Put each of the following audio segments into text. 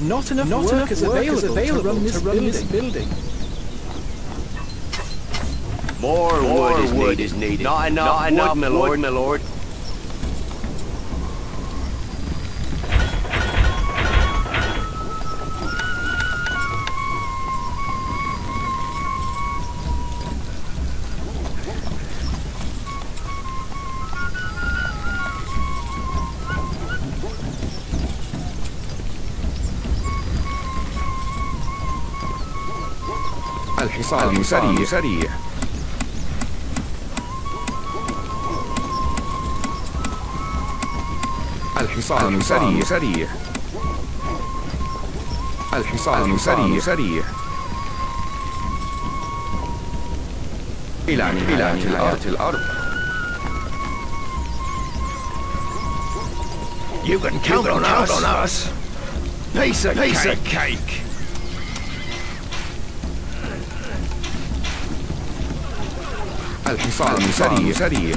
Not enough workers available to run this building. More wood is needed. Not enough, my lord. الحصان سريع. الحصان سريع. الحصان سريع. إلى نهاية الأرض. You can count on us. Piece of cake. الحصان سريع.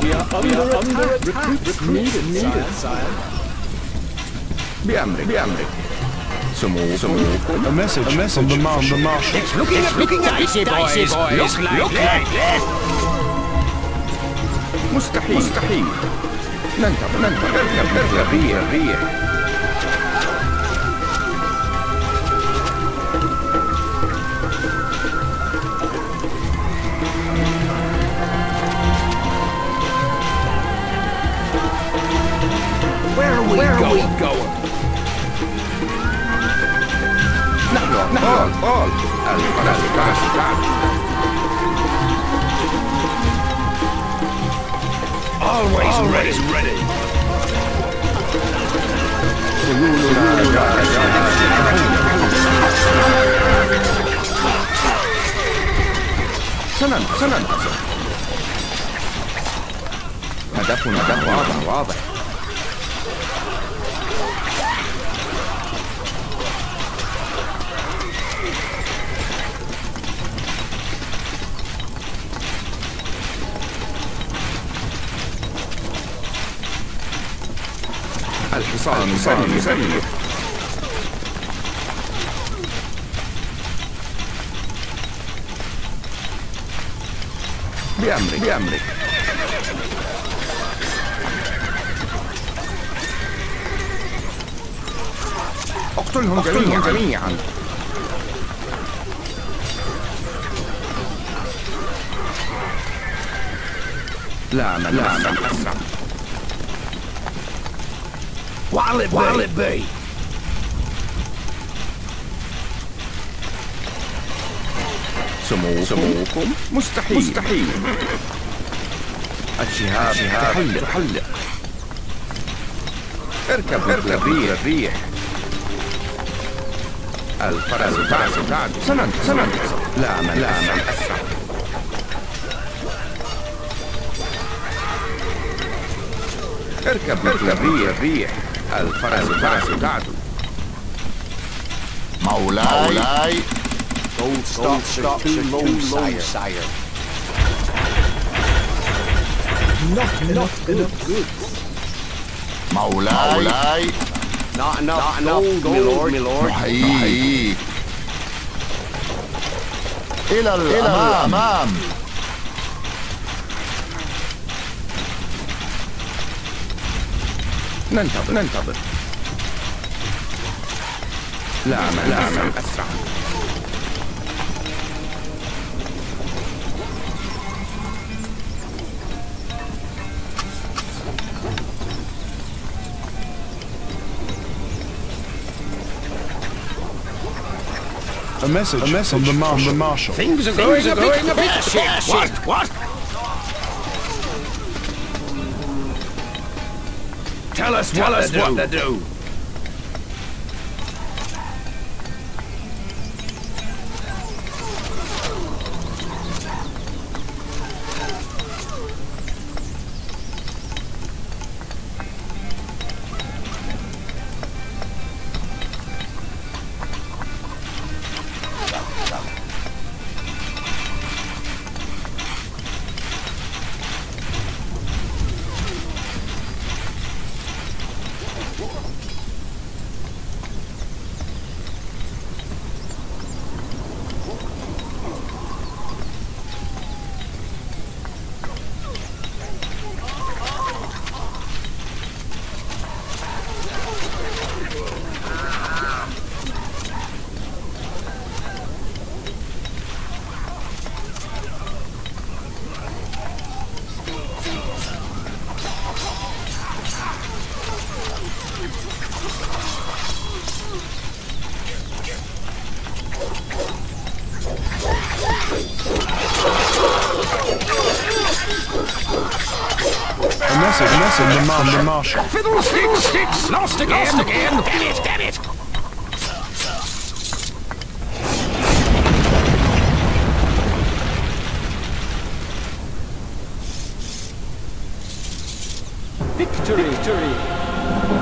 We are under attack. Needed, sire. بأمرك. سموكم. A message from the marshal. It's looking dicey, boys. Look like this. مستحيل. ننتظر. اركب الريح. Where are we going? نحن الفرس Always ready. سننتصر. هدفنا واضح. الحصان سريع. بأمرك. اقتلهم جميعا. لا من أسرع. What'll it be? سموكم مستحيل. الشهاب تحلق. اركب الريح. الفرس بعد. سننتصر. لا من أسرع. اركب الريح. الفرس بعد. مولاي. Gold stocks are too low, sire. Not enough goods. مولاي. Not enough gold, my lord. نحييك. إلى الأمام. ننتظر. لا من أسرع. A message from the marshal. Things are going a bit shit. What? Tell us what to do. message from the marshal. Fiddlesticks! Lost again! Damn it! Victory!